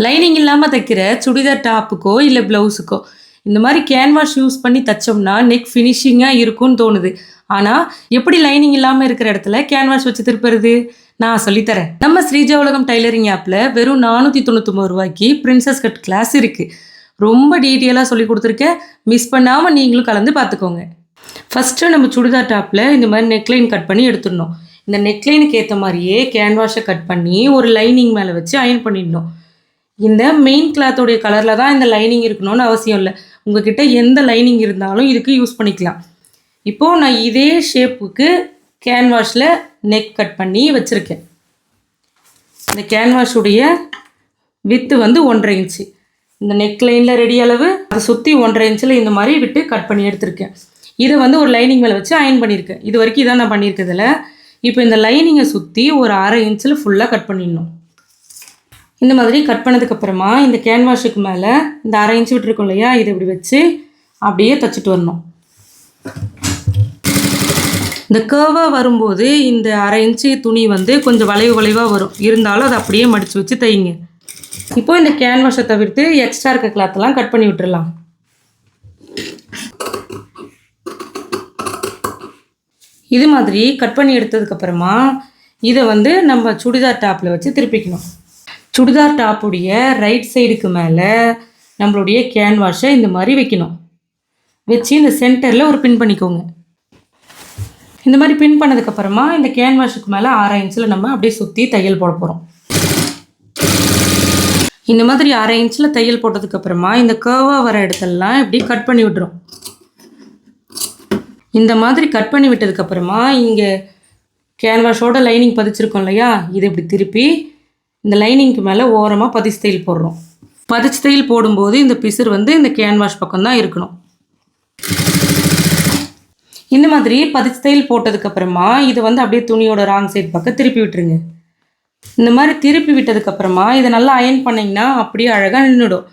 Lining இல்லாமல் தைக்கிற சுடிதார் டாப்புக்கோ இல்லை ப்ளவுஸுக்கோ இந்த மாதிரி கேன்வாஸ் யூஸ் பண்ணி தைச்சோம்னா நெக் ஃபினிஷிங்காக இருக்கும்னு தோணுது. ஆனால் எப்படி லைனிங் இல்லாமல் இருக்கிற இடத்துல கேன்வாஸ் வச்சு திருப்புறது நான் சொல்லித்தரேன். நம்ம ஸ்ரீஜா உலகம் டைலரிங் ஆப்பில் வெறும் 499 ரூபாய்க்கு பிரின்சஸ் கட் கிளாஸ் இருக்குது. ரொம்ப டீட்டெயிலாக சொல்லி கொடுத்துருக்கேன். மிஸ் பண்ணாமல் நீங்களும் கலந்து பார்த்துக்கோங்க. ஃபஸ்ட்டு நம்ம சுடிதார் டாப்பில் இந்த மாதிரி நெக்லைன் கட் பண்ணி எடுத்துடணும். இந்த நெக்லைனுக்கு ஏற்ற மாதிரியே கேன்வாஸை கட் பண்ணி ஒரு லைனிங் மேலே வச்சு அயன் பண்ணிடணும். இந்த மெயின் கிளாத்தோடைய கலரில் தான் இந்த லைனிங் இருக்கணும்னு அவசியம் இல்லை. உங்ககிட்ட எந்த லைனிங் இருந்தாலும் இதுக்கு யூஸ் பண்ணிக்கலாம். இப்போது நான் இதே ஷேப்புக்கு கேன்வாஸில் நெக் கட் பண்ணி வச்சுருக்கேன். இந்த கேன்வாஸுடைய வித்து வந்து 1.5 இன்ச்சு. இந்த நெக் லைனில் ரெடி அளவு அதை சுற்றி 1.5 இன்ச்சில் இந்த மாதிரி விட்டு கட் பண்ணி எடுத்திருக்கேன். இதை வந்து ஒரு லைனிங் மேலே வச்சு அயன் பண்ணியிருக்கேன். இது வரைக்கும் இதான் நான் பண்ணியிருக்கிறதுல. இப்போ இந்த லைனிங்கை சுற்றி ஒரு 1/2 இன்ச்சில் ஃபுல்லாக கட் பண்ணிடணும். இந்த மாதிரி கட் பண்ணதுக்கப்புறமா இந்த கேன்வாஸுக்கு மேலே இந்த 1/2 இன்ச்சு விட்டுருக்கோம் இல்லையா, இதை இப்படி வச்சு அப்படியே தைச்சிட்டு வரணும். இந்த கர்வாக வரும்போது இந்த 1/2 இன்ச்சு துணி வந்து கொஞ்சம் வளைவாக வரும். இருந்தாலும் அதை அப்படியே மடித்து வச்சு தைங்க. இப்போது இந்த கேன்வாஸை தவிர்த்து எக்ஸ்ட்ரா இருக்க கிளாத்தெல்லாம் கட் பண்ணி விட்டுடலாம். இது மாதிரி கட் பண்ணி எடுத்ததுக்கப்புறமா இதை வந்து நம்ம சுடிதார் டாப்பில் வச்சு திருப்பிக்கணும். சுடிதார் டாப்புடைய ரைட் சைடுக்கு மேலே நம்மளுடைய கேன்வாஸை இந்த மாதிரி வைக்கணும். வச்சு இந்த சென்டரில் ஒரு பின் பண்ணிக்கோங்க. இந்த மாதிரி பின் பண்ணதுக்கப்புறமா இந்த கேன்வாஸுக்கு மேலே 1/2 இன்ச்சில் நம்ம அப்படியே சுற்றி தையல் போட போகிறோம். இந்த மாதிரி 1/2 இன்ச்சில் தையல் போட்டதுக்கப்புறமா இந்த கர்வாக வர இடத்தெல்லாம் இப்படி கட் பண்ணி விட்டுரும். இந்த மாதிரி கட் பண்ணி விட்டதுக்கப்புறமா இங்கே கேன்வாஸோட லைனிங் பதிச்சிருக்கோம் இல்லையா, இது இப்படி திருப்பி இந்த லைனிங்க்கு மேலே ஓரமாக பதிச்சு தையல் போடுறோம். பதிச்சு தையல் போடும்போது இந்த பிசுறு வந்து இந்த கேன்வாஸ் பக்கம் தான் இருக்கணும். இந்த மாதிரி பதிச்சு தையல் போட்டதுக்கப்புறமா இதை வந்து அப்படியே துணியோட ராங் சைடு பக்கம் திருப்பி விட்டுருங்க. இந்த மாதிரி திருப்பி விட்டதுக்கப்புறமா இதை நல்லா அயன் பண்ணிங்கன்னா அப்படியே அழகாக நின்றுடும்.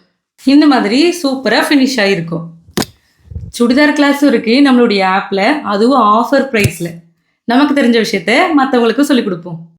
இந்த மாதிரி சூப்பராக ஃபினிஷ் ஆகிருக்கும். சுடிதார் கிளாஸும் இருக்குது நம்மளுடைய ஆப்பில், அதுவும் ஆஃபர் ப்ரைஸில். நமக்கு தெரிஞ்ச விஷயத்த மற்றவங்களுக்கும் சொல்லிக் கொடுப்போம்.